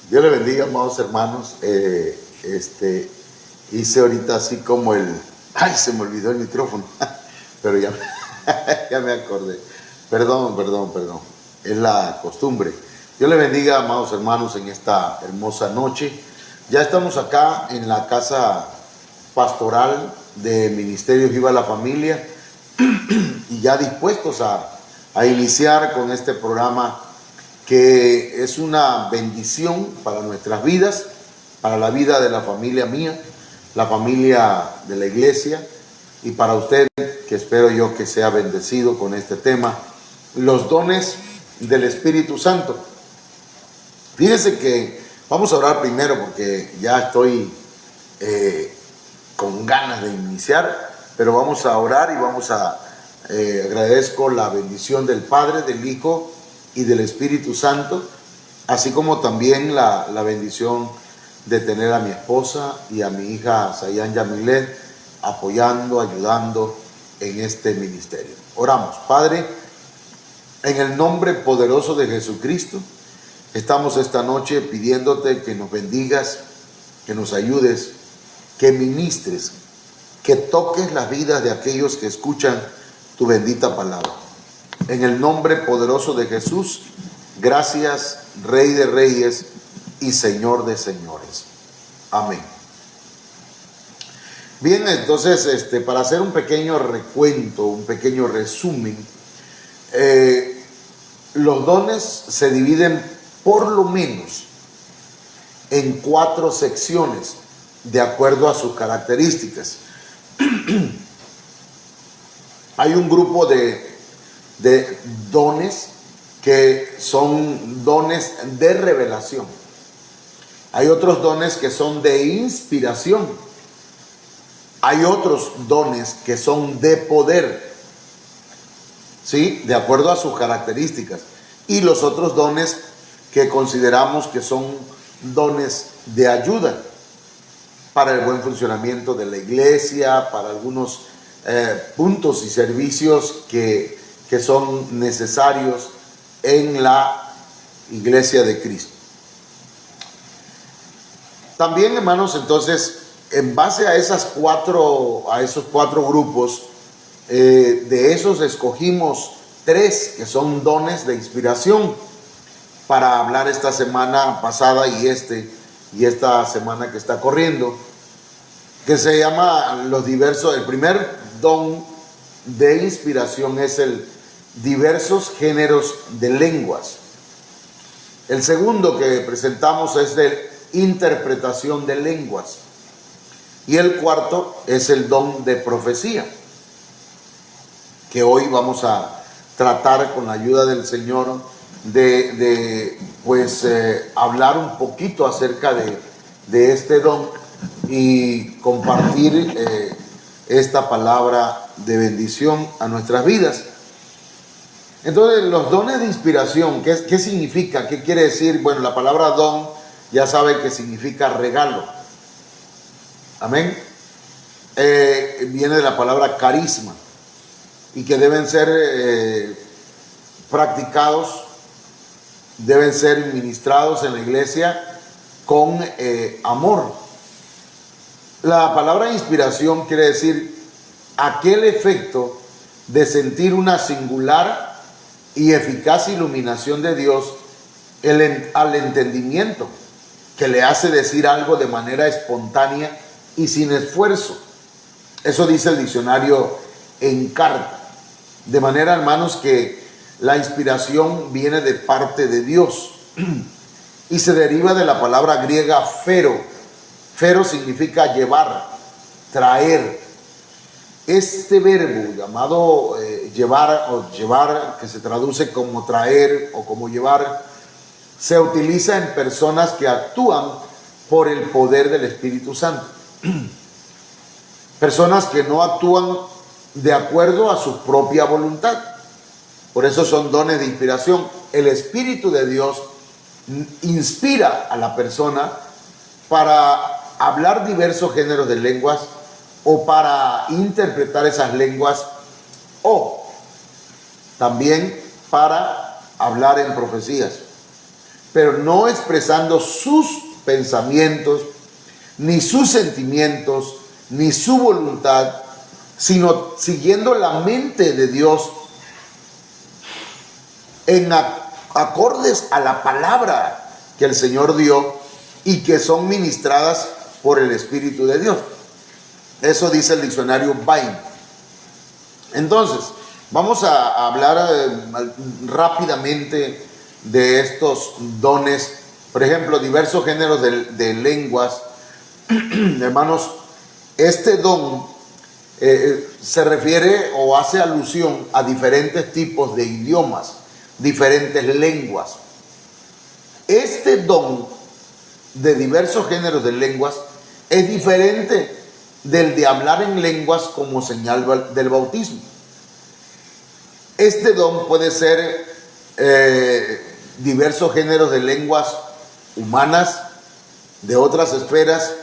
Dios le bendiga, amados hermanos. Hice ahorita así como ay, se me olvidó el micrófono, pero ya me acordé. Perdón. Es la costumbre. Dios le bendiga, amados hermanos, en esta hermosa noche. Ya estamos acá en la casa pastoral de Ministerio Viva la Familia y ya dispuestos a iniciar con este programa que es una bendición para nuestras vidas, para la vida de la familia mía, la familia de la iglesia, y para usted, que espero yo que sea bendecido con este tema, los dones del Espíritu Santo. Fíjense que vamos a orar primero porque ya estoy con ganas de iniciar, pero vamos a orar y vamos a agradezco la bendición del Padre, del Hijo y del Espíritu Santo, así como también la bendición de tener a mi esposa y a mi hija Sayan Yamilet apoyando, ayudando en este ministerio. Oramos. Padre, en el nombre poderoso de Jesucristo, estamos esta noche pidiéndote que nos bendigas, que nos ayudes, que ministres, que toques las vidas de aquellos que escuchan tu bendita palabra. En el nombre poderoso de Jesús, gracias, Rey de Reyes y Señor de Señores. Amén. Bien, entonces, para hacer un pequeño recuento, un pequeño resumen, los dones se dividen por lo menos en 4 secciones, de acuerdo a sus características. Hay un grupo de dones que son dones de revelación. Hay otros dones que son de inspiración. Hay otros dones que son de poder, ¿sí? De acuerdo a sus características. Y los otros dones que consideramos que son dones de ayuda para el buen funcionamiento de la iglesia, para algunos puntos y servicios que son necesarios en la iglesia de Cristo. También, hermanos, entonces, en base a esos 4 grupos, de esos escogimos 3 que son dones de inspiración para hablar esta semana pasada y esta semana que está corriendo, que se llama el primer don de inspiración es el diversos géneros de lenguas. El segundo que presentamos es de interpretación de lenguas. Y el cuarto es el don de profecía, que hoy vamos a tratar con la ayuda del Señor de hablar un poquito acerca de este don y compartir esta palabra de bendición a nuestras vidas. Entonces, los dones de inspiración, ¿qué significa? ¿Qué quiere decir? Bueno, la palabra don ya sabe que significa regalo. Amén. Viene de la palabra carisma y que deben ser practicados, deben ser ministrados en la iglesia con amor. La palabra inspiración quiere decir aquel efecto de sentir una singular y eficaz iluminación de Dios al entendimiento, que le hace decir algo de manera espontánea y sin esfuerzo. Eso dice el diccionario Encarta. De manera, hermanos, que la inspiración viene de parte de Dios y se deriva de la palabra griega fero. Fero significa llevar, traer. Este verbo llamado llevar, que se traduce como traer o como llevar, se utiliza en personas que actúan por el poder del Espíritu Santo. Personas que no actúan de acuerdo a su propia voluntad. Por eso son dones de inspiración. El Espíritu de Dios inspira a la persona para hablar diversos géneros de lenguas o para interpretar esas lenguas, o también para hablar en profecías, pero no expresando sus pensamientos, ni sus sentimientos, ni su voluntad, sino siguiendo la mente de Dios en acordes a la palabra que el Señor dio y que son ministradas por el Espíritu de Dios. Eso dice el diccionario Bain. Entonces, vamos a hablar rápidamente de estos dones. Por ejemplo, diversos géneros de lenguas. Hermanos, este don se refiere o hace alusión a diferentes tipos de idiomas, diferentes lenguas. Este don de diversos géneros de lenguas es diferente del de hablar en lenguas como señal del bautismo. Este don puede ser diversos géneros de lenguas humanas, de otras esferas,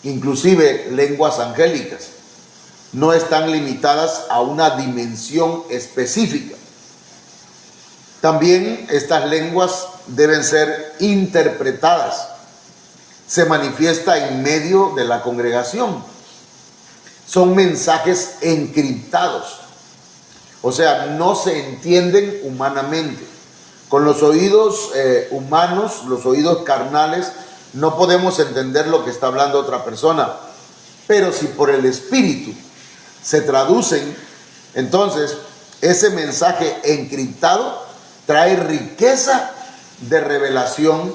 inclusive lenguas angélicas. No están limitadas a una dimensión específica. También estas lenguas deben ser interpretadas. Se manifiesta en medio de la congregación. Son mensajes encriptados. O sea, no se entienden humanamente. Con los oídos humanos, los oídos carnales, no podemos entender lo que está hablando otra persona. Pero si por el Espíritu se traducen, entonces ese mensaje encriptado trae riqueza de revelación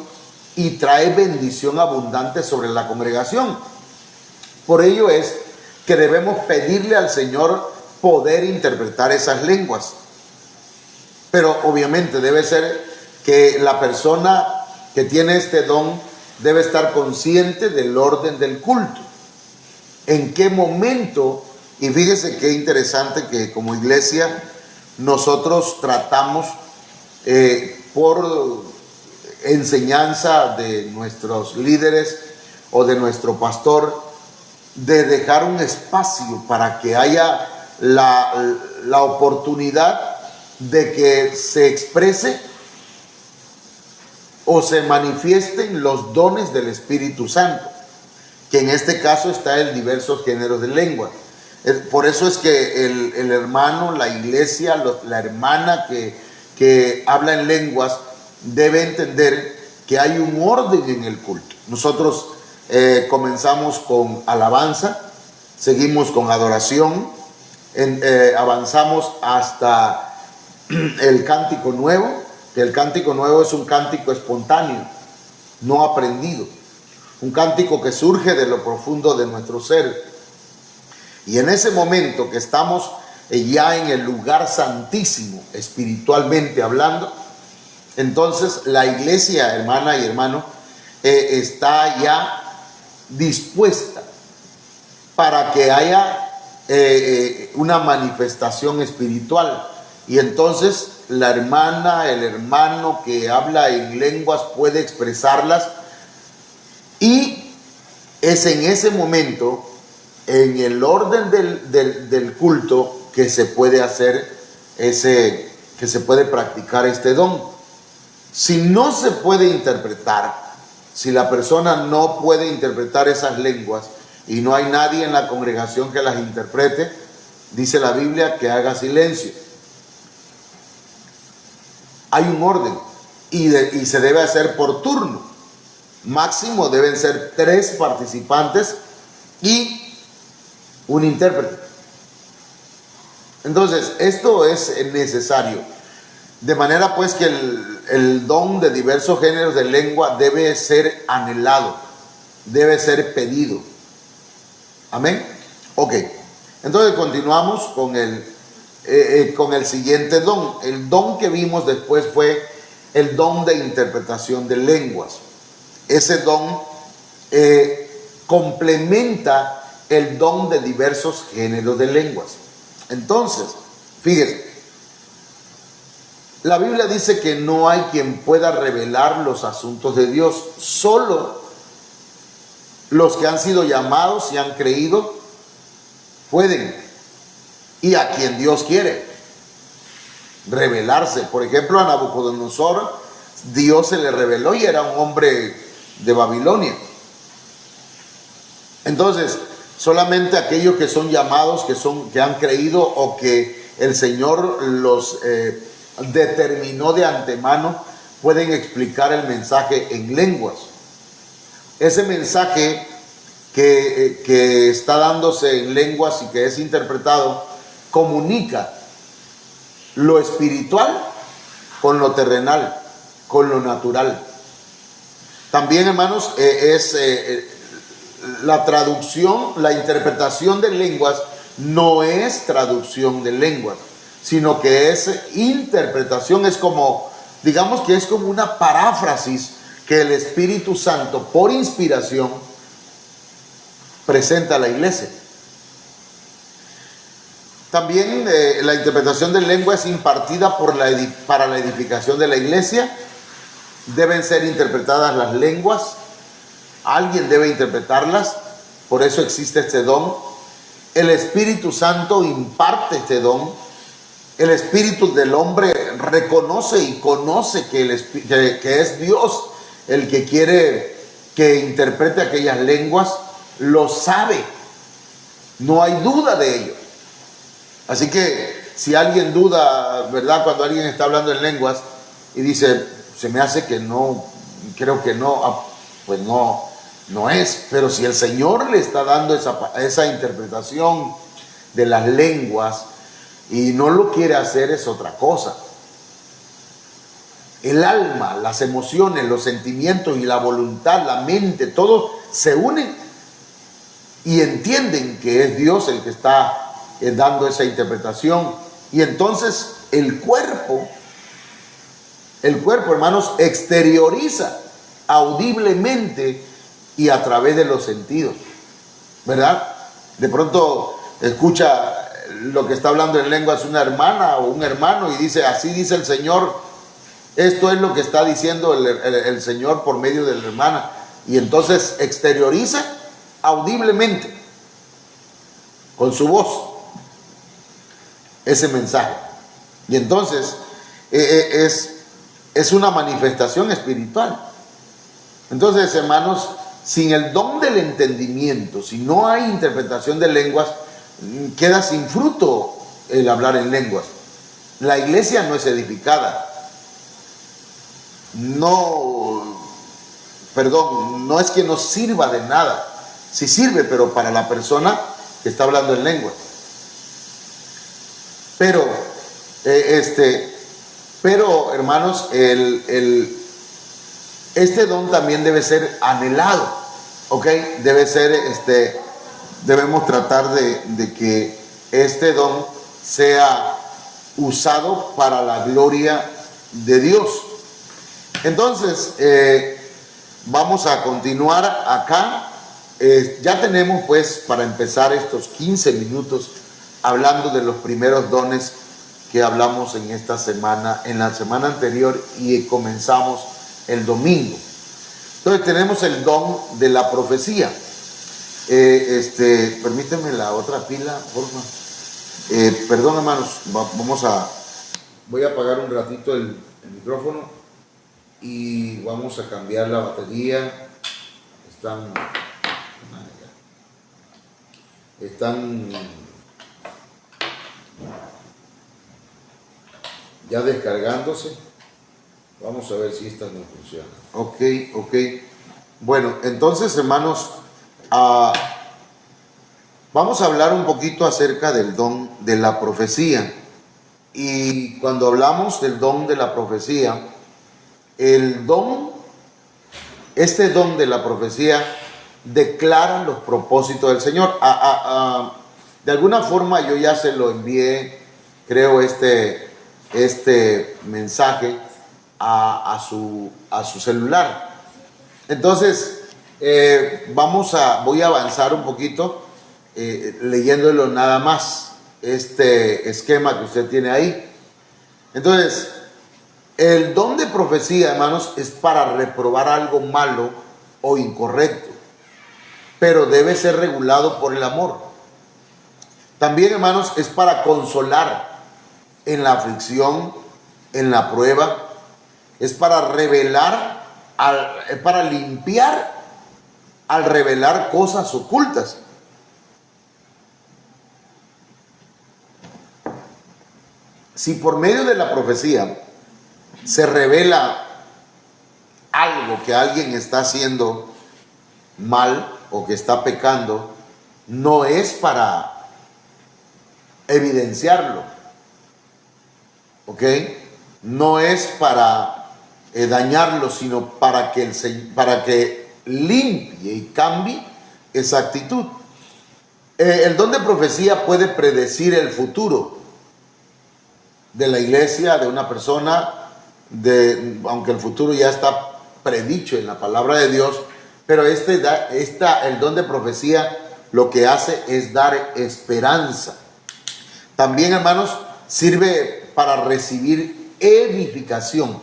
y trae bendición abundante sobre la congregación. Por ello es que debemos pedirle al Señor poder interpretar esas lenguas. Pero obviamente debe ser que la persona que tiene este don debe estar consciente del orden del culto. En qué momento, y fíjese qué interesante que como iglesia nosotros tratamos por enseñanza de nuestros líderes o de nuestro pastor, de dejar un espacio para que haya la oportunidad de que se exprese o se manifiesten los dones del Espíritu Santo, que en este caso está en diversos géneros de lengua. Por eso es que el hermano, la iglesia, la hermana que habla en lenguas debe entender que hay un orden en el culto. Nosotros comenzamos con alabanza, seguimos con adoración, avanzamos hasta el cántico nuevo, que el cántico nuevo es un cántico espontáneo, no aprendido, un cántico que surge de lo profundo de nuestro ser. Y en ese momento que estamos ya en el lugar santísimo, espiritualmente hablando, entonces la iglesia, hermana y hermano, está ya dispuesta para que haya una manifestación espiritual. Y entonces la hermana, el hermano que habla en lenguas puede expresarlas, y es en ese momento, en el orden del culto, que se puede hacer que se puede practicar este don. Si no se puede interpretar, si la persona no puede interpretar esas lenguas y no hay nadie en la congregación que las interprete, dice la Biblia que haga silencio. Hay un orden y se debe hacer por turno. Máximo deben ser 3 participantes y un intérprete. Entonces, esto es necesario. De manera pues que el don de diversos géneros de lengua debe ser anhelado, debe ser pedido. Amén. Ok. Entonces continuamos con el siguiente don. El don que vimos después fue el don de interpretación de lenguas. Ese don complementa el don de diversos géneros de lenguas. Entonces, fíjense, la Biblia dice que no hay quien pueda revelar los asuntos de Dios, solo los que han sido llamados y han creído pueden, y a quien Dios quiere. revelarse. Por ejemplo, a Nabucodonosor, Dios se le reveló y era un hombre de Babilonia. Entonces, solamente aquellos que son llamados, que han creído o que el Señor los determinó de antemano, pueden explicar el mensaje en lenguas. Ese mensaje que está dándose en lenguas y que es interpretado, comunica lo espiritual con lo terrenal, con lo natural. También, hermanos, la traducción, la interpretación de lenguas no es traducción de lenguas, sino que es interpretación, es como, digamos que es como una paráfrasis que el Espíritu Santo, por inspiración, presenta a la iglesia. También la interpretación de lengua es impartida para la edificación de la iglesia. Deben ser interpretadas las lenguas. Alguien debe interpretarlas. Por eso existe este don. El Espíritu Santo imparte este don. El espíritu del hombre reconoce y conoce que es Dios el que quiere que interprete aquellas lenguas. Lo sabe. No hay duda de ello. Así que si alguien duda, ¿verdad? Cuando alguien está hablando en lenguas y dice, se me hace que no, creo que no, pues no es. Pero si el Señor le está dando esa interpretación de las lenguas y no lo quiere hacer, es otra cosa. El alma, las emociones, los sentimientos y la voluntad, la mente, todo se unen y entienden que es Dios el que está dando esa interpretación. Y entonces el cuerpo, hermanos, exterioriza audiblemente y a través de los sentidos, ¿verdad? De pronto escucha lo que está hablando en lenguas una hermana o un hermano y dice, así dice el Señor. Esto es lo que está diciendo el Señor por medio de la hermana. Y entonces exterioriza audiblemente con su voz ese mensaje. Y entonces es una manifestación espiritual. Entonces, hermanos, sin el don del entendimiento, si no hay interpretación de lenguas, queda sin fruto el hablar en lenguas. La iglesia no es edificada. No es que no sirva de nada. Sí sirve, pero para la persona que está hablando en lenguas. Pero, hermanos, este don también debe ser anhelado, ¿ok? Debemos tratar de que este don sea usado para la gloria de Dios. Entonces, vamos a continuar acá. Ya tenemos, pues, para empezar estos 15 minutos hablando de los primeros dones que hablamos en esta semana, en la semana anterior, y comenzamos el domingo. Entonces tenemos el don de la profecía. Permíteme la otra pila, por favor. Perdón, hermanos, voy a apagar un ratito el micrófono y vamos a cambiar la batería. Están ya descargándose. Vamos a ver si esta no funciona. Ok. Bueno, entonces, hermanos, vamos a hablar un poquito acerca del don de la profecía. Y cuando hablamos del don de la profecía, este don de la profecía declara los propósitos del Señor. De alguna forma yo ya se lo envié, creo, este mensaje a su celular. Entonces, voy a avanzar un poquito leyéndolo nada más, este esquema que usted tiene ahí. Entonces, el don de profecía, hermanos, es para reprobar algo malo o incorrecto, pero debe ser regulado por el amor. También, hermanos, es para consolar. en la aflicción, en la prueba. Es para revelar, es para limpiar al revelar cosas ocultas. Si por medio de la profecía se revela algo que alguien está haciendo mal o que está pecando, no es para evidenciarlo, ¿ok? No es para dañarlo, sino para que limpie y cambie esa actitud. El don de profecía puede predecir el futuro de la iglesia, de una persona, aunque el futuro ya está predicho en la palabra de Dios, pero el don de profecía lo que hace es dar esperanza. También, hermanos, sirve para recibir edificación,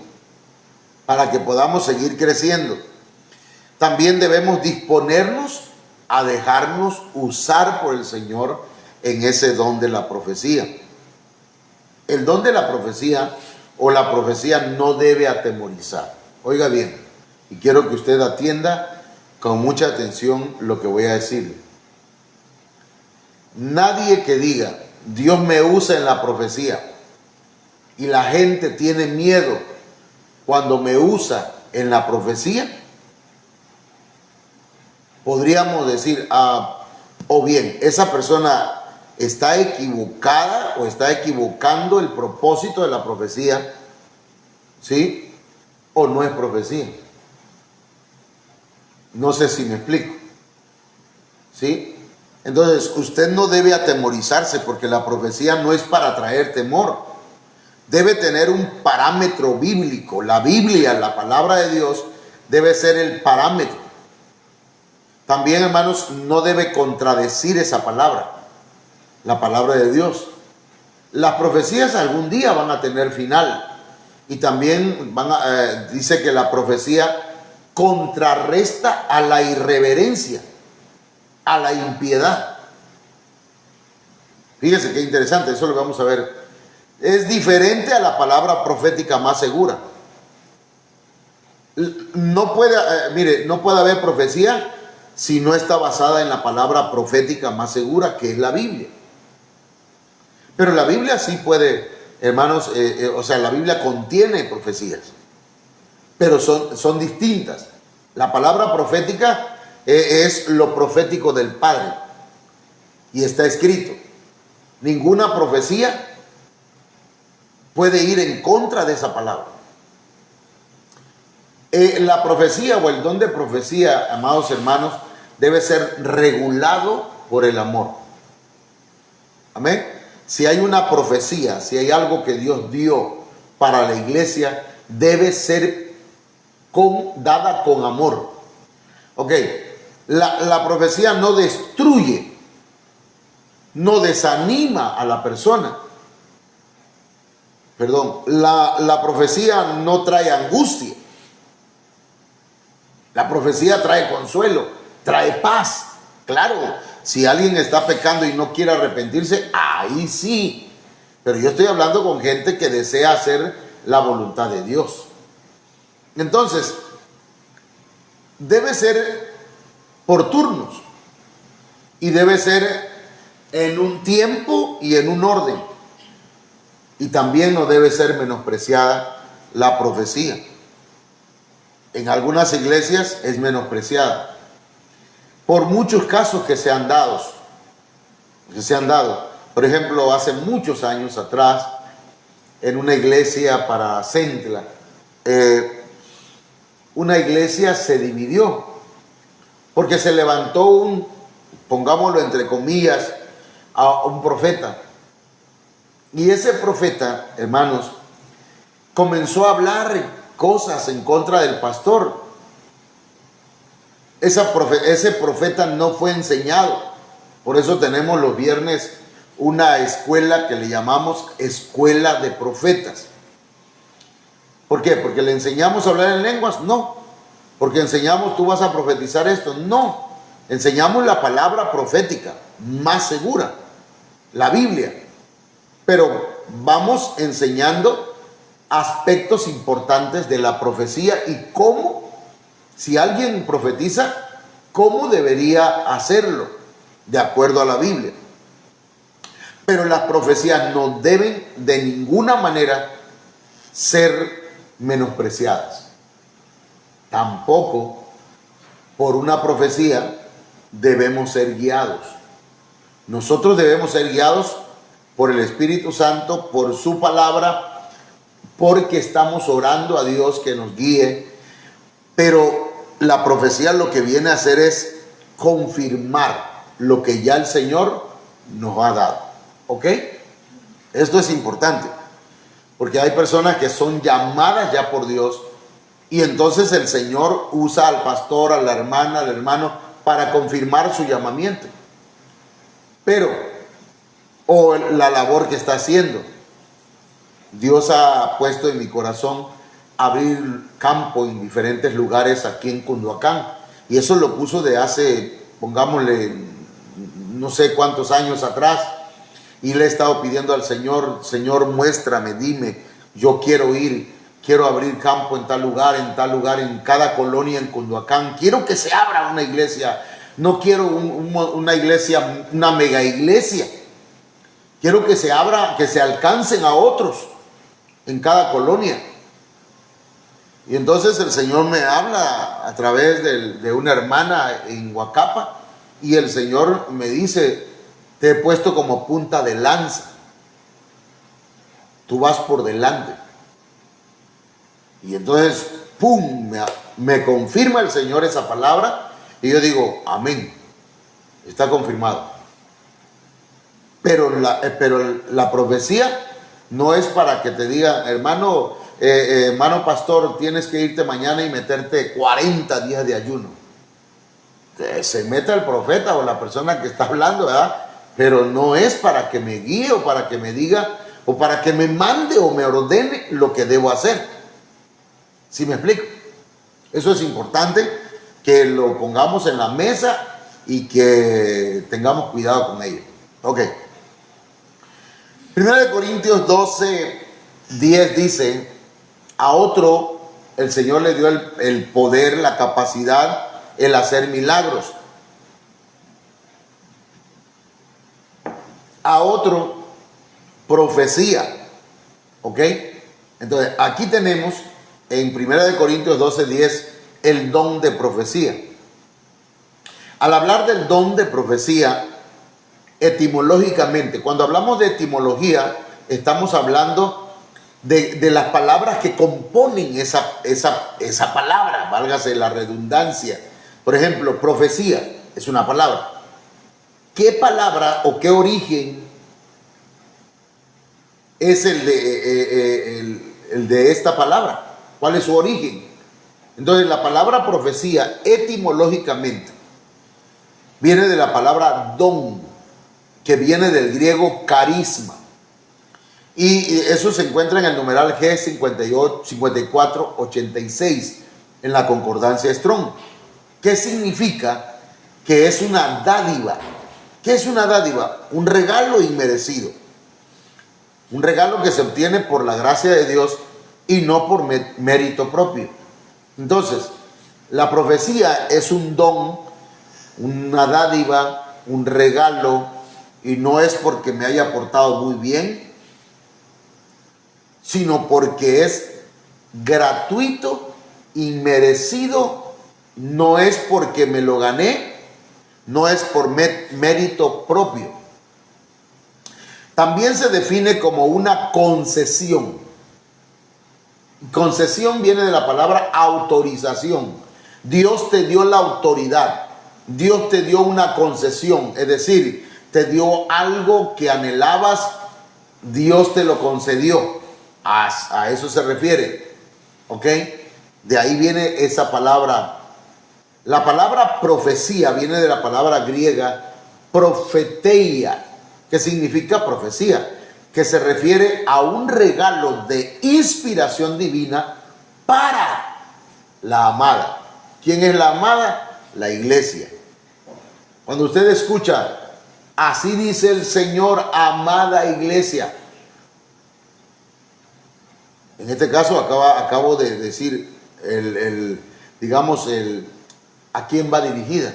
para que podamos seguir creciendo. También debemos disponernos a dejarnos usar por el Señor en ese don de la profecía. El don de la profecía o la profecía no debe atemorizar. Oiga bien, y quiero que usted atienda con mucha atención lo que voy a decir. Nadie que diga, Dios me usa en la profecía, y la gente tiene miedo cuando me usa en la profecía, podríamos decir, o bien, esa persona está equivocada o está equivocando el propósito de la profecía, ¿sí? O no es profecía. No sé si me explico, ¿sí? Entonces, usted no debe atemorizarse porque la profecía no es para traer temor. Debe tener un parámetro bíblico. La Biblia, la palabra de Dios, debe ser el parámetro. También, hermanos, no debe contradecir esa palabra, la palabra de Dios. Las profecías algún día van a tener final. Y también dice que la profecía contrarresta a la irreverencia, a la impiedad. Fíjese qué interesante, eso lo vamos a ver. Es diferente a la palabra profética más segura. No puede haber profecía si no está basada en la palabra profética más segura, que es la Biblia. Pero la Biblia sí puede, hermanos, la Biblia contiene profecías, pero son distintas. La palabra profética es lo profético del Padre, y está escrito. Ninguna profecía puede ir en contra de esa palabra. La profecía o el don de profecía, amados hermanos, debe ser regulado por el amor. Amén. Si hay una profecía, si hay algo que Dios dio para la iglesia, debe ser dada con amor. Ok, la profecía no destruye, no desanima a la persona. Perdón, la profecía no trae angustia. La profecía trae consuelo, trae paz. Claro, si alguien está pecando y no quiere arrepentirse, ahí sí. Pero yo estoy hablando con gente que desea hacer la voluntad de Dios. Entonces, debe ser por turnos. Y debe ser en un tiempo y en un orden. Y también no debe ser menospreciada la profecía. En algunas iglesias es menospreciada por muchos casos que se han dado. Por ejemplo, hace muchos años atrás, en una iglesia para Centla, una iglesia se dividió porque se levantó pongámoslo entre comillas, a un profeta. Y ese profeta, hermanos, comenzó a hablar cosas en contra del pastor. Ese profeta no fue enseñado. Por eso tenemos los viernes una escuela que le llamamos escuela de profetas. ¿Por qué? ¿Porque le enseñamos a hablar en lenguas? No. ¿Porque enseñamos tú vas a profetizar esto? No. Enseñamos la palabra profética más segura, la Biblia. Pero vamos enseñando aspectos importantes de la profecía y cómo, si alguien profetiza, cómo debería hacerlo de acuerdo a la Biblia. Pero las profecías no deben de ninguna manera ser menospreciadas. Tampoco por una profecía debemos ser guiados. Nosotros debemos ser guiados por el Espíritu Santo, por su palabra, porque estamos orando a Dios que nos guíe. Pero la profecía lo que viene a hacer es confirmar lo que ya el Señor nos ha dado. ¿Ok? Esto es importante, porque hay personas que son llamadas ya por Dios y entonces el Señor usa al pastor, a la hermana, al hermano para confirmar su llamamiento. Pero, o la labor que está haciendo. Dios ha puesto en mi corazón abrir campo en diferentes lugares aquí en Cunduacán. Y eso lo puso de hace, pongámosle, no sé cuántos años atrás. Y le he estado pidiendo al Señor, Señor, muéstrame, dime, yo quiero ir, quiero abrir campo en tal lugar, en cada colonia en Cunduacán. Quiero que se abra una iglesia. No quiero una iglesia, una mega iglesia. Quiero que se abra, que se alcancen a otros en cada colonia. Y entonces el Señor me habla a través de una hermana en Huacapa y el Señor me dice: te he puesto como punta de lanza. Tú vas por delante. Y entonces, ¡pum!, me confirma el Señor esa palabra y yo digo, amén, está confirmado. Pero la profecía no es para que te diga, hermano pastor, tienes que irte mañana y meterte 40 días de ayuno. Que se meta el profeta o la persona que está hablando, ¿verdad? Pero no es para que me guíe o para que me diga o para que me mande o me ordene lo que debo hacer. ¿Sí me explico? Eso es importante que lo pongamos en la mesa y que tengamos cuidado con ello. Ok. 1 Corintios 12:10 dice: a otro el Señor le dio el poder, la capacidad, el hacer milagros. A otro profecía. ¿Ok? Entonces aquí tenemos en 1 Corintios 12:10 el don de profecía. Al hablar del don de profecía, etimológicamente, cuando hablamos de etimología, estamos hablando de las palabras que componen esa palabra, válgase la redundancia. Por ejemplo, profecía es una palabra. ¿Qué palabra o qué origen es el de esta palabra? ¿Cuál es su origen? Entonces, la palabra profecía etimológicamente viene de la palabra don, que viene del griego carisma. Y eso se encuentra en el numeral G5486 en la concordancia Strong. ¿Qué significa? Que es una dádiva. ¿Qué es una dádiva? Un regalo inmerecido. Un regalo que se obtiene por la gracia de Dios y no por mérito propio. Entonces, la profecía es un don, una dádiva, un regalo, y no es porque me haya portado muy bien, sino porque es gratuito, inmerecido, no es porque me lo gané, no es por mérito propio. También se define como una concesión. Concesión viene de la palabra autorización. Dios te dio la autoridad, Dios te dio una concesión, es decir, te dio algo que anhelabas, Dios te lo concedió. A eso se refiere. ¿Ok? De ahí viene esa palabra. La palabra profecía viene de la palabra griega profeteia, que significa profecía, que se refiere a un regalo de inspiración divina para la amada. ¿Quién es la amada? La iglesia. Cuando usted escucha, así dice el Señor, amada iglesia, En este caso acabo de decir digamos, a quién va dirigida.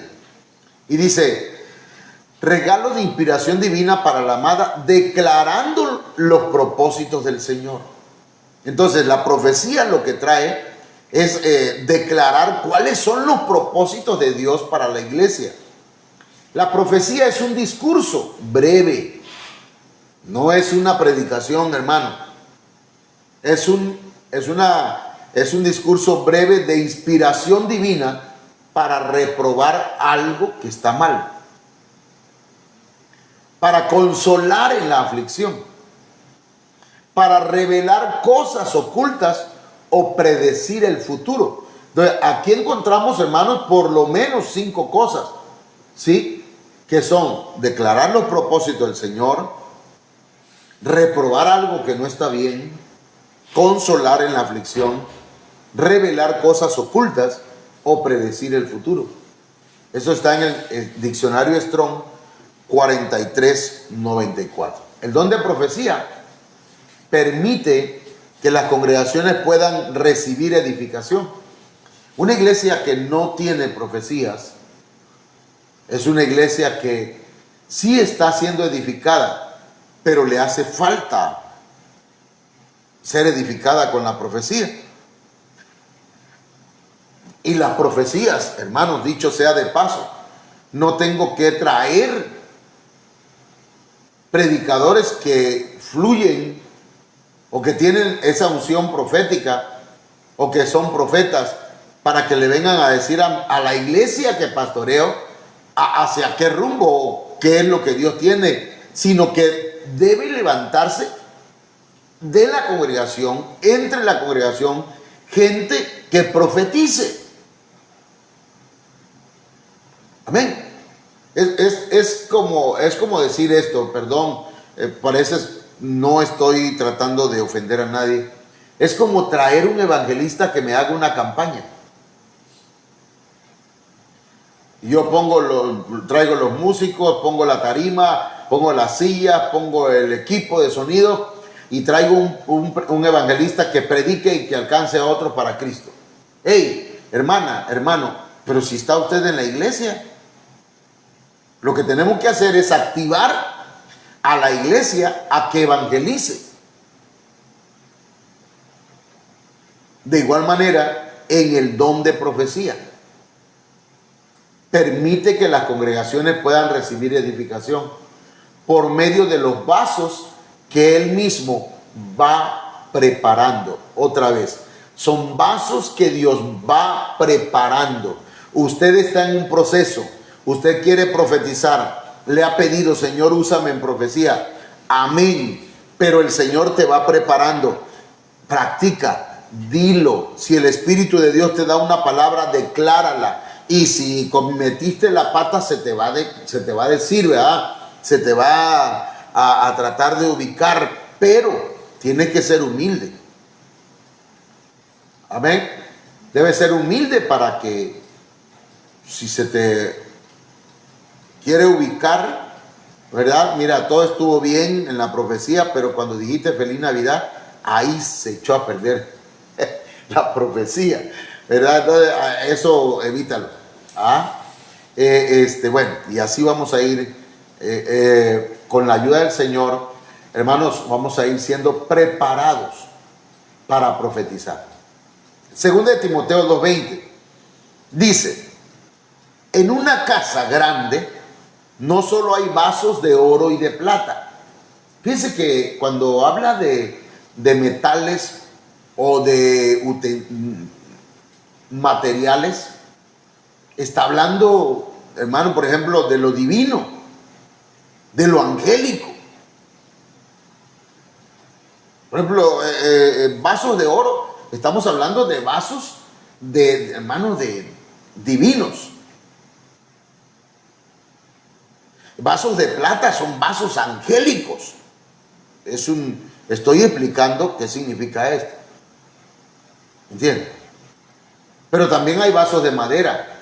Y dice, regalo de inspiración divina para la amada, declarando los propósitos del Señor. Entonces, la profecía lo que trae es declarar cuáles son los propósitos de Dios para la iglesia. La profecía es un discurso breve, no es una predicación, hermano. Es un discurso breve de inspiración divina para reprobar algo que está mal, para consolar en la aflicción, para revelar cosas ocultas o predecir el futuro. Entonces, aquí encontramos, hermanos, por lo menos 5 cosas, ¿sí? Que son declarar los propósitos del Señor, reprobar algo que no está bien, consolar en la aflicción, revelar cosas ocultas o predecir el futuro. Eso está en el diccionario Strong 4394. El don de profecía permite que las congregaciones puedan recibir edificación. Una iglesia que no tiene profecías es una iglesia que sí está siendo edificada, pero le hace falta ser edificada con la profecía. Y las profecías, hermanos, dicho sea de paso, no tengo que traer predicadores que fluyen o que tienen esa unción profética o que son profetas para que le vengan a decir a la iglesia que pastoreo hacia qué rumbo, qué es lo que Dios tiene, sino que debe levantarse de la congregación, entre la congregación, gente que profetice. Amén. Es como decir esto, perdón, parece, no estoy tratando de ofender a nadie. Es como traer un evangelista que me haga una campaña. Yo traigo los músicos, pongo la tarima, pongo las sillas, pongo el equipo de sonido y traigo un evangelista que predique y que alcance a otros para Cristo. Hey, hermana, hermano, pero si está usted en la iglesia, lo que tenemos que hacer es activar a la iglesia a que evangelice. De igual manera, en el don de profecía, permite que las congregaciones puedan recibir edificación por medio de los vasos que Él mismo va preparando. Otra vez, son vasos que Dios va preparando. Usted está en un proceso, usted quiere profetizar, le ha pedido, Señor, úsame en profecía. Amén. Pero el Señor te va preparando. Practica, dilo. Si el Espíritu de Dios te da una palabra, declárala. Y si cometiste la pata, se te va a decir, ¿verdad? Se te va a tratar de ubicar, pero tienes que ser humilde. Amén. Debes ser humilde para que, si se te quiere ubicar, ¿verdad? Mira, todo estuvo bien en la profecía, pero cuando dijiste feliz Navidad, ahí se echó a perder la profecía, ¿verdad? Entonces, eso evítalo. Bueno, y así vamos a ir con la ayuda del Señor, hermanos, vamos a ir siendo preparados para profetizar. Segunda de Timoteo 2:20 dice: en una casa grande no solo hay vasos de oro y de plata. Fíjense que cuando habla de metales o de materiales, está hablando, hermano, por ejemplo, de lo divino, de lo angélico. Por ejemplo, vasos de oro, estamos hablando de vasos hermanos, de divinos. Vasos de plata son vasos angélicos. Estoy explicando qué significa esto. ¿Entienden? Pero también hay vasos de madera.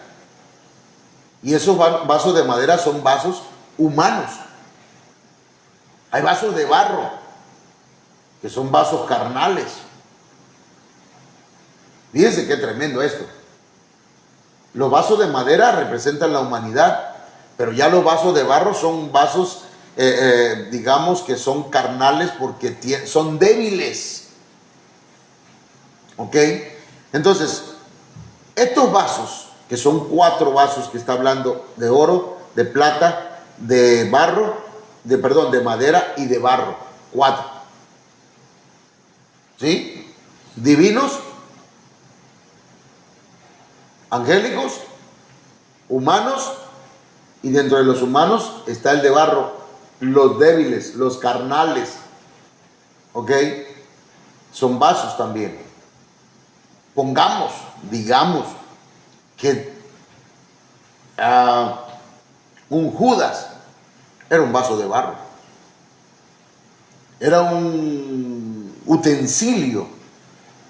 Y esos vasos de madera son vasos humanos. Hay vasos de barro, que son vasos carnales. Fíjense qué tremendo esto. Los vasos de madera representan la humanidad, pero ya los vasos de barro son vasos, digamos que son carnales porque son débiles. ¿Ok? Entonces, estos vasos, que son 4 vasos que está hablando, de oro, de plata, de barro, de madera y de barro. 4. ¿Sí? Divinos, angélicos, humanos, y dentro de los humanos está el de barro, los débiles, los carnales. ¿Ok? Son vasos también. Pongamos, digamos, que un Judas era un vaso de barro. Era un utensilio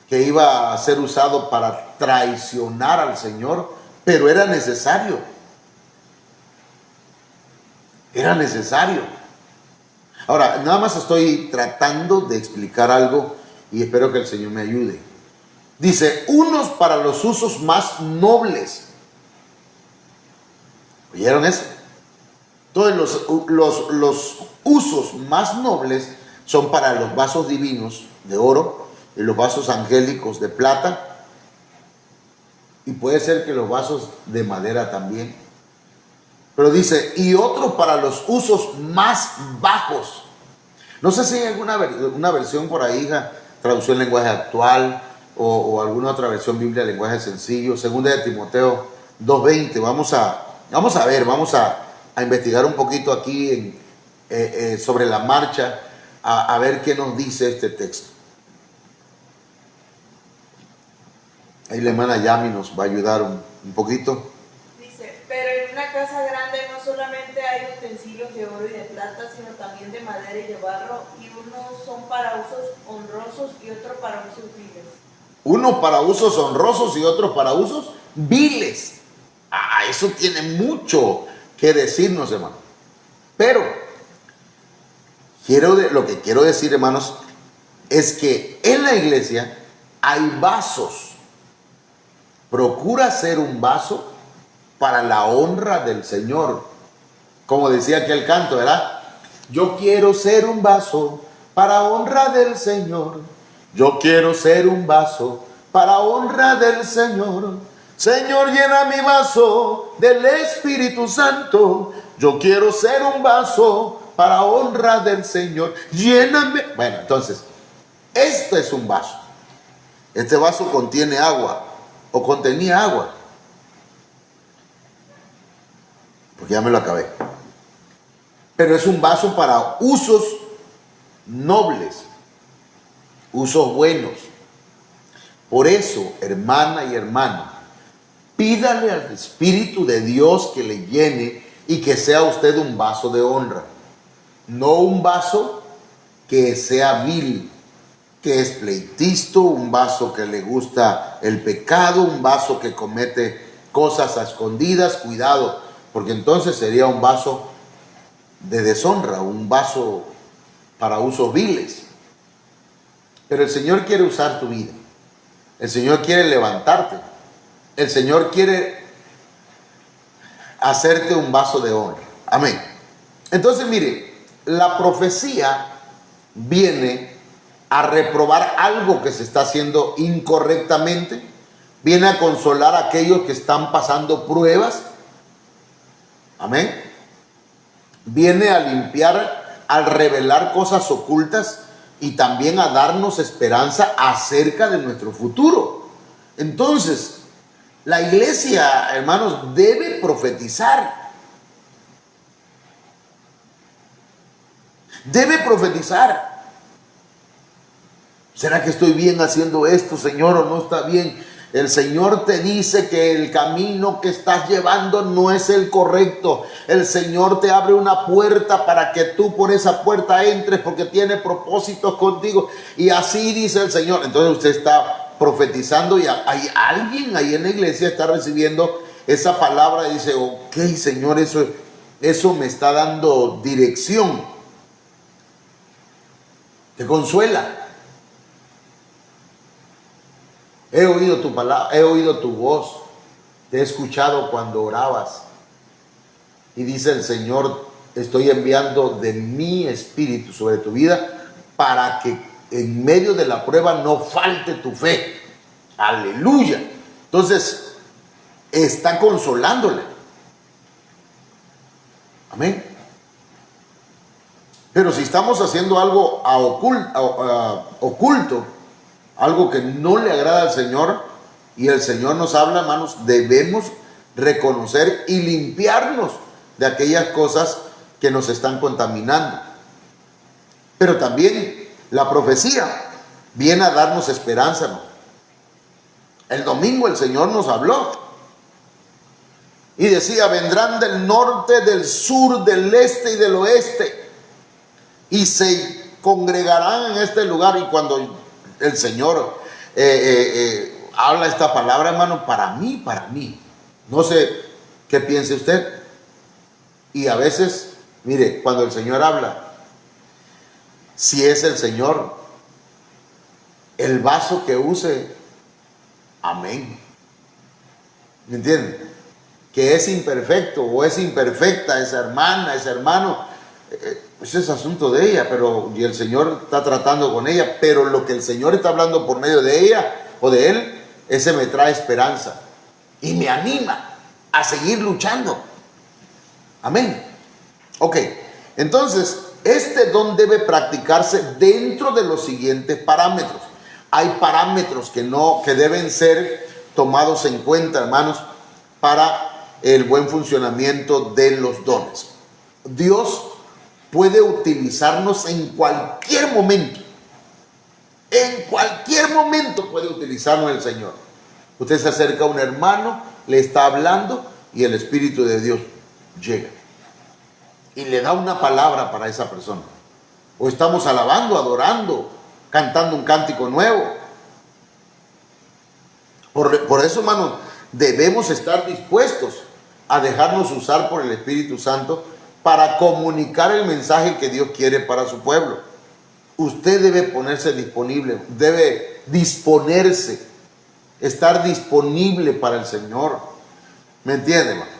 que iba a ser usado para traicionar al Señor, pero era necesario. Era necesario. Ahora, nada más estoy tratando de explicar algo y espero que el Señor me ayude. Dice, unos para los usos más nobles. ¿Oyeron eso? Entonces los usos más nobles son para los vasos divinos de oro y los vasos angélicos de plata, y puede ser que los vasos de madera también. Pero dice, y otros para los usos más bajos. No sé si hay alguna una versión por ahí, traducción en lenguaje actual, o alguna otra versión Biblia en lenguaje sencillo. Segunda de Timoteo 2:20. Vamos a ver, vamos a investigar un poquito aquí sobre la marcha, a ver qué nos dice este texto. Ahí la hermana Yami nos va a ayudar un poquito. Dice, pero en una casa grande no solamente hay utensilios de oro y de plata, sino también de madera y de barro, y unos son para usos honrosos y otros para usos viles. Unos para usos honrosos y otros para usos viles. Eso tiene mucho que decirnos, hermano. Pero lo que quiero decir, hermanos, es que en la iglesia hay vasos. Procura ser un vaso para la honra del Señor. Como decía aquel canto, ¿verdad? Yo quiero ser un vaso para honra del Señor. Yo quiero ser un vaso para honra del Señor. Señor, llena mi vaso del Espíritu Santo. Yo quiero ser un vaso para honra del Señor. Lléname. Bueno, entonces, este es un vaso. Este vaso contiene agua, o contenía agua, porque ya me lo acabé. Pero es un vaso para usos nobles, usos buenos. Por eso, hermana y hermano, pídale al Espíritu de Dios que le llene y que sea usted un vaso de honra. No un vaso que sea vil, que es pleitisto, un vaso que le gusta el pecado, un vaso que comete cosas a escondidas. Cuidado, porque entonces sería un vaso de deshonra, un vaso para usos viles. Pero el Señor quiere usar tu vida. El Señor quiere levantarte. El Señor quiere hacerte un vaso de honra. Amén. Entonces, mire, la profecía viene a reprobar algo que se está haciendo incorrectamente, viene a consolar a aquellos que están pasando pruebas. Amén. Viene a limpiar, al revelar cosas ocultas y también a darnos esperanza acerca de nuestro futuro. Entonces, la iglesia, hermanos, debe profetizar. Debe profetizar. ¿Será que estoy bien haciendo esto, Señor, o no está bien? El Señor te dice que el camino que estás llevando no es el correcto. El Señor te abre una puerta para que tú por esa puerta entres, porque tiene propósitos contigo. Y así dice el Señor. Entonces usted está profetizando y hay alguien ahí en la iglesia está recibiendo esa palabra y dice, ok, Señor, eso me está dando dirección. Te consuela. He oído tu palabra, he oído tu voz, te he escuchado cuando orabas. Y dice el Señor, estoy enviando de mi espíritu sobre tu vida para que en medio de la prueba no falte tu fe. Aleluya. Entonces, está consolándole. Amén. Pero si estamos haciendo algo oculto, algo que no le agrada al Señor, y el Señor nos habla, hermanos, debemos reconocer y limpiarnos de aquellas cosas que nos están contaminando. Pero también la profecía viene a darnos esperanza, ¿no? El domingo el Señor nos habló y decía, vendrán del norte, del sur, del este y del oeste, y se congregarán en este lugar. Y cuando el Señor habla esta palabra, hermano, para mí, no sé qué piense usted. Y a veces, mire, cuando el Señor habla, si es el Señor, el vaso que use, amén. ¿Me entienden? Que es imperfecto o es imperfecta esa hermana, ese hermano, pues es asunto de ella, y el Señor está tratando con ella, pero lo que el Señor está hablando por medio de ella o de él, ese me trae esperanza y me anima a seguir luchando. Amén. Ok, entonces, este don debe practicarse dentro de los siguientes parámetros. Hay parámetros que deben ser tomados en cuenta, hermanos, para el buen funcionamiento de los dones. Dios puede utilizarnos en cualquier momento. En cualquier momento puede utilizarnos el Señor. Usted se acerca a un hermano, le está hablando y el Espíritu de Dios llega y le da una palabra para esa persona. O estamos alabando, adorando, cantando un cántico nuevo. Por eso, hermanos, debemos estar dispuestos a dejarnos usar por el Espíritu Santo para comunicar el mensaje que Dios quiere para su pueblo. Usted debe ponerse disponible, debe disponerse, estar disponible para el Señor. ¿Me entiende, hermano?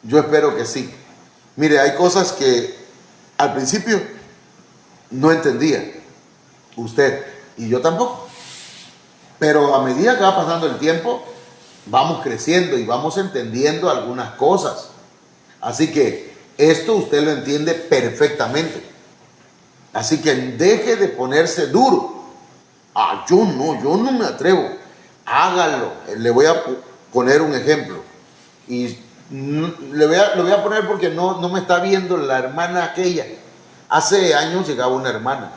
Yo espero que sí. Mire, hay cosas que al principio no entendía usted y yo tampoco. Pero a medida que va pasando el tiempo, vamos creciendo y vamos entendiendo algunas cosas. Así que esto usted lo entiende perfectamente. Así que deje de ponerse duro. Yo no me atrevo. Hágalo. Le voy a poner un ejemplo. Y lo voy a poner porque no me está viendo la hermana aquella. Hace años llegaba una hermana.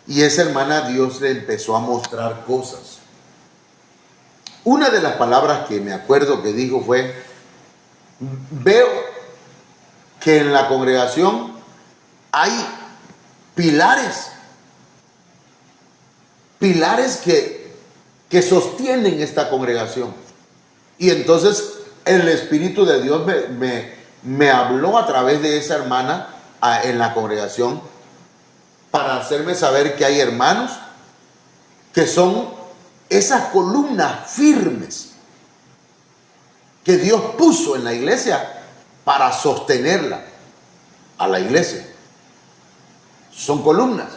Y esa hermana Dios le empezó a mostrar cosas. Una de las palabras que me acuerdo que dijo fue: veo que en la congregación hay pilares que sostienen esta congregación. Y entonces el Espíritu de Dios me habló a través de esa hermana en la congregación para hacerme saber que hay hermanos que son esas columnas firmes que Dios puso en la iglesia para sostenerla a la iglesia. Son columnas.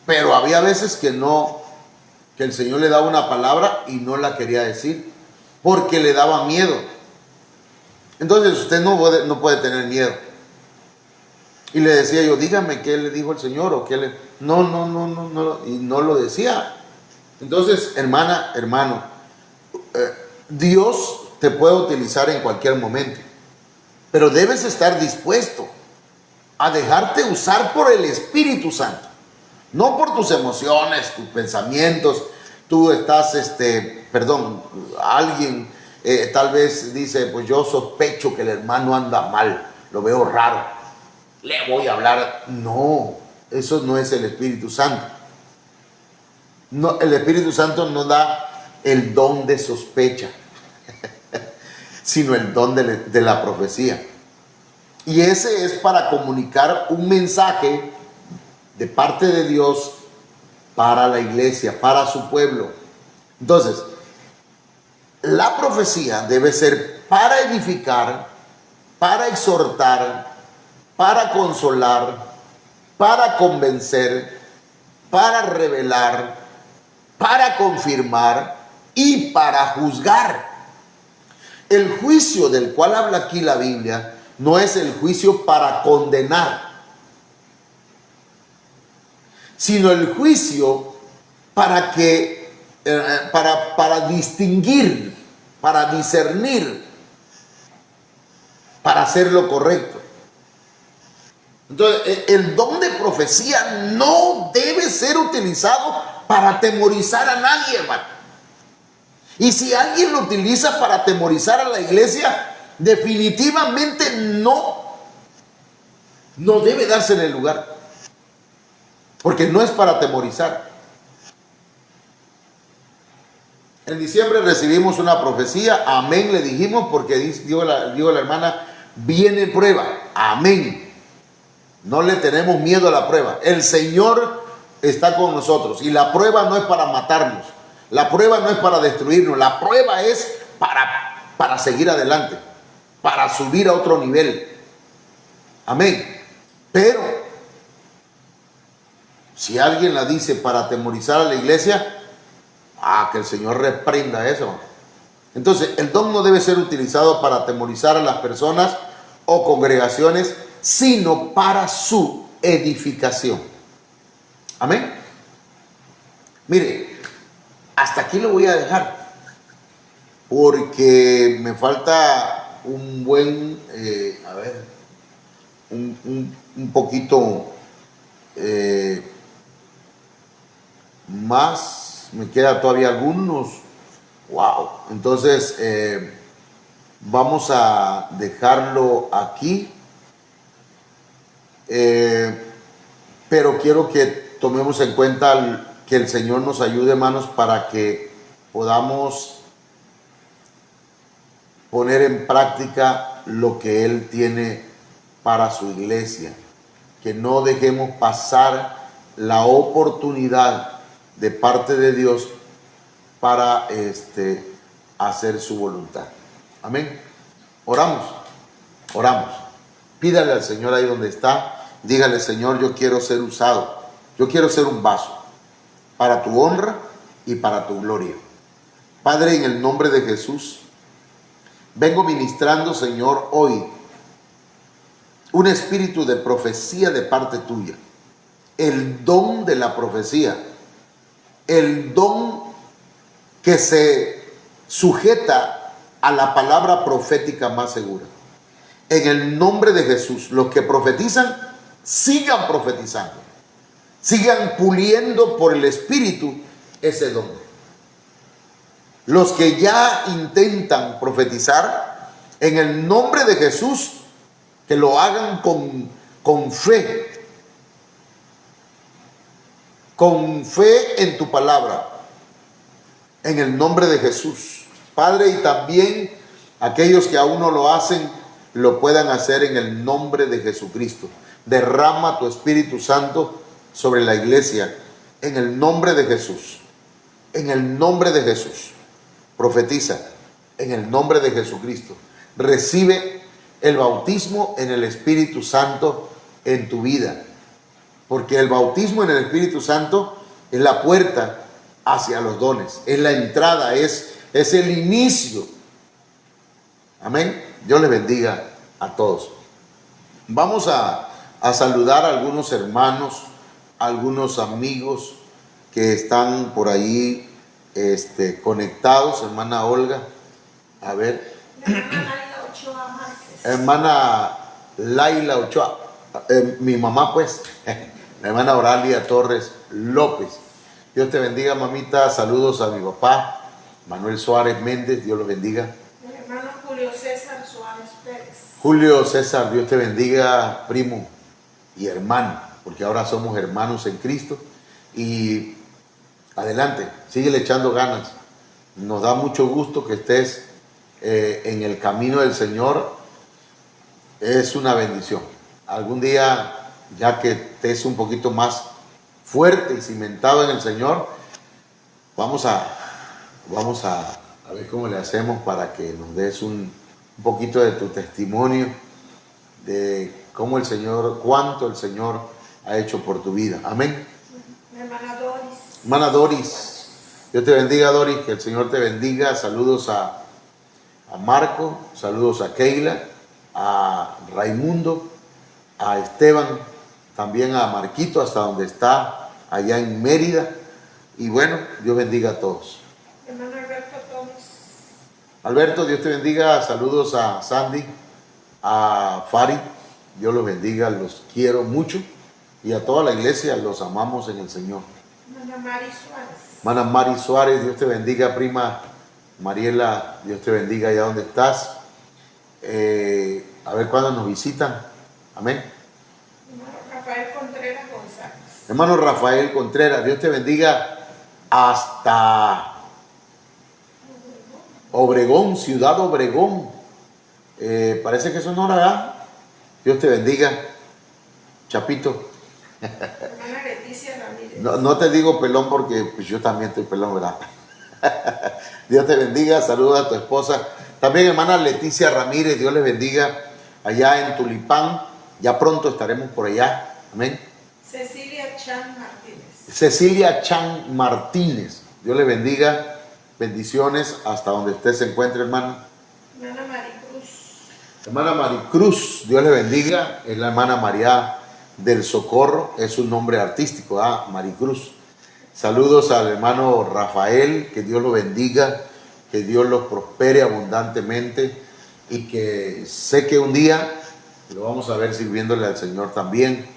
Pero había veces que el Señor le daba una palabra y no la quería decir porque le daba miedo. Entonces usted no puede tener miedo. Y le decía yo, dígame qué le dijo el Señor o qué le... No, y no lo decía. Entonces, hermano, Dios te puede utilizar en cualquier momento, pero debes estar dispuesto a dejarte usar por el Espíritu Santo, no por tus emociones, tus pensamientos. Tú estás, alguien tal vez dice, pues yo sospecho que el hermano anda mal, lo veo raro, le voy a hablar. No, eso no es el Espíritu Santo. No, el Espíritu Santo no da el don de sospecha, sino el don de la profecía. Y ese es para comunicar un mensaje de parte de Dios para la iglesia, para su pueblo. Entonces, la profecía debe ser para edificar, para exhortar, para consolar, para convencer, para revelar, para confirmar y para juzgar. El juicio del cual habla aquí la Biblia no es el juicio para condenar, sino el juicio para que para distinguir, para discernir, para hacer lo correcto. Entonces, el don de profecía no debe ser utilizado para atemorizar a nadie, hermano. Y si alguien lo utiliza para atemorizar a la iglesia, definitivamente no debe dársele el lugar, porque no es para atemorizar. En diciembre recibimos una profecía, amén, le dijimos, porque dijo la hermana, viene prueba, amén. No le tenemos miedo a la prueba. El Señor está con nosotros y la prueba no es para matarnos, la prueba no es para destruirnos, la prueba es para seguir adelante, para subir a otro nivel. Amén. Pero si alguien la dice para atemorizar a la iglesia, que el Señor reprenda eso. Entonces, el don no debe ser utilizado para atemorizar a las personas o congregaciones, sino para su edificación. Amén. Mire, hasta aquí lo voy a dejar, porque me falta un buen, un poquito más, me queda todavía algunos. Wow. Entonces, vamos a dejarlo aquí. Pero quiero que tomemos en cuenta que el Señor nos ayude, hermanos, para que podamos poner en práctica lo que Él tiene para su iglesia. Que no dejemos pasar la oportunidad de parte de Dios para hacer su voluntad. Amén. Oramos. Pídale al Señor ahí donde está. Dígale: Señor, yo quiero ser usado. Yo quiero ser un vaso para tu honra y para tu gloria. Padre, en el nombre de Jesús, vengo ministrando, Señor, hoy un espíritu de profecía de parte tuya. El don de la profecía. El don que se sujeta a la palabra profética más segura. En el nombre de Jesús, los que profetizan, sigan profetizando. Sigan puliendo por el Espíritu ese don. Los que ya intentan profetizar, en el nombre de Jesús, que lo hagan con fe. Con fe en tu palabra. En el nombre de Jesús. Padre, y también aquellos que aún no lo hacen, lo puedan hacer en el nombre de Jesucristo. Derrama tu Espíritu Santo sobre la iglesia, en el nombre de Jesús. En el nombre de Jesús. Profetiza, en el nombre de Jesucristo. Recibe el bautismo en el Espíritu Santo en tu vida. Porque el bautismo en el Espíritu Santo es la puerta hacia los dones. Es la entrada, es el inicio. Amén. Dios les bendiga a todos. Vamos a saludar a algunos hermanos, a algunos amigos que están por ahí conectados. Hermana Olga, a ver. Hermana Laila Ochoa, mi mamá pues, la hermana Oralia Torres López. Dios te bendiga, mamita. Saludos a mi papá, Manuel Suárez Méndez. Dios lo bendiga. Hermano Julio César Suárez Pérez. Julio César, Dios te bendiga, primo y hermano, porque ahora somos hermanos en Cristo. Y adelante, síguele echando ganas. Nos da mucho gusto que estés en el camino del Señor. Es una bendición. Algún día, ya que estés un poquito más fuerte y cimentado en el Señor, vamos a ver cómo le hacemos para que nos des un poquito de tu testimonio de cómo el Señor, cuánto el Señor ha hecho por tu vida. Amén. Hermana Doris. Hermana Doris, Dios te bendiga, Doris, que el Señor te bendiga. Saludos a Marco, saludos a Keila, a Raimundo, a Esteban, también a Marquito, hasta donde está, allá en Mérida. Y bueno, Dios bendiga a todos. Hermano Alberto Tomás. Alberto, Dios te bendiga. Saludos a Sandy, a Farid. Dios los bendiga, los quiero mucho. Y a toda la iglesia, los amamos en el Señor. Hermana Mari Suárez. Hermana Mari Suárez, Dios te bendiga. Prima Mariela, Dios te bendiga allá donde estás. A ver cuándo nos visitan. Amén. Hermano Rafael Contreras González. Hermano Rafael Contreras, Dios te bendiga hasta Obregón, Ciudad Obregón. Parece que eso no lo haga. Dios te bendiga, Chapito. Hermana Leticia Ramírez. No te digo pelón porque pues, yo también estoy pelón, ¿verdad? Dios te bendiga, saluda a tu esposa. También hermana Leticia Ramírez, Dios les bendiga allá en Tulipán. Ya pronto estaremos por allá. Amén. Cecilia Chan Martínez. Cecilia Chan Martínez, Dios le bendiga, bendiciones hasta donde usted se encuentre, hermano. Hermana Maricruz. Hermana Maricruz, Dios le bendiga, es la hermana María del Socorro, es su nombre artístico, Maricruz. Saludos al hermano Rafael, que Dios lo bendiga, que Dios los prospere abundantemente y que sé que un día lo vamos a ver sirviéndole al Señor también.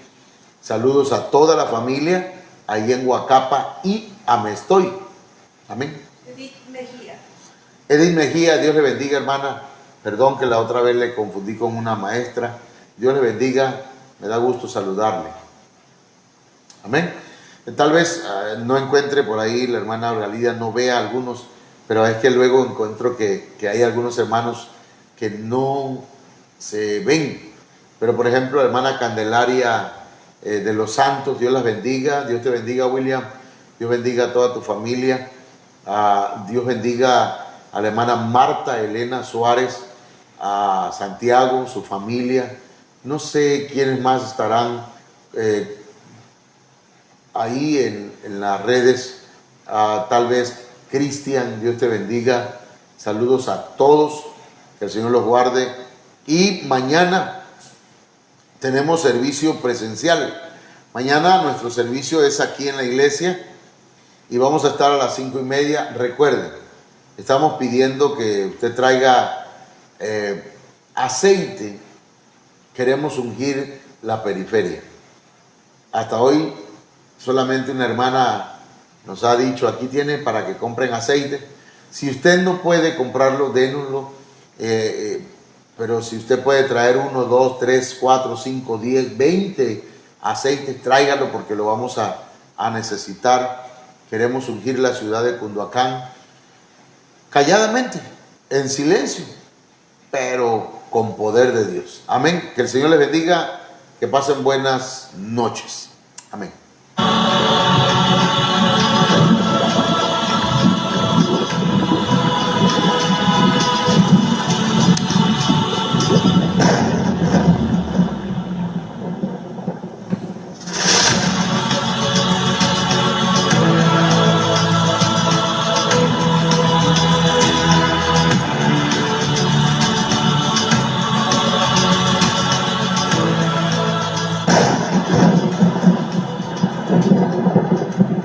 Saludos a toda la familia ahí en Huacapa y Amestoy. Amén. Edith Mejía. Edith Mejía, Dios le bendiga, hermana. Perdón que la otra vez le confundí con una maestra. Dios le bendiga, me da gusto saludarle. Amén. Tal vez no encuentre por ahí la hermana Galida, no vea algunos, pero es que luego encuentro que hay algunos hermanos que no se ven. Pero por ejemplo, la hermana Candelaria de los Santos, Dios las bendiga. Dios te bendiga, William. Dios bendiga a toda tu familia. Dios bendiga a la hermana Marta Elena Suárez, a Santiago, su familia. No sé quiénes más estarán ahí en las redes. Tal vez Cristian, Dios te bendiga. Saludos a todos, que el Señor los guarde. Y mañana tenemos servicio presencial. Mañana nuestro servicio es aquí en la iglesia y vamos a estar a las 5:30. Recuerden, estamos pidiendo que usted traiga aceite. Queremos ungir la periferia. Hasta hoy solamente una hermana nos ha dicho, aquí tiene para que compren aceite. Si usted no puede comprarlo, dénoslo. Pero si usted puede traer 1, 2, 3, 4, 5, 10, 20 aceites, tráigalo porque lo vamos a necesitar. Queremos ungir la ciudad de Cunduacán calladamente, en silencio, pero con poder de Dios. Amén. Que el Señor les bendiga, que pasen buenas noches. Amén.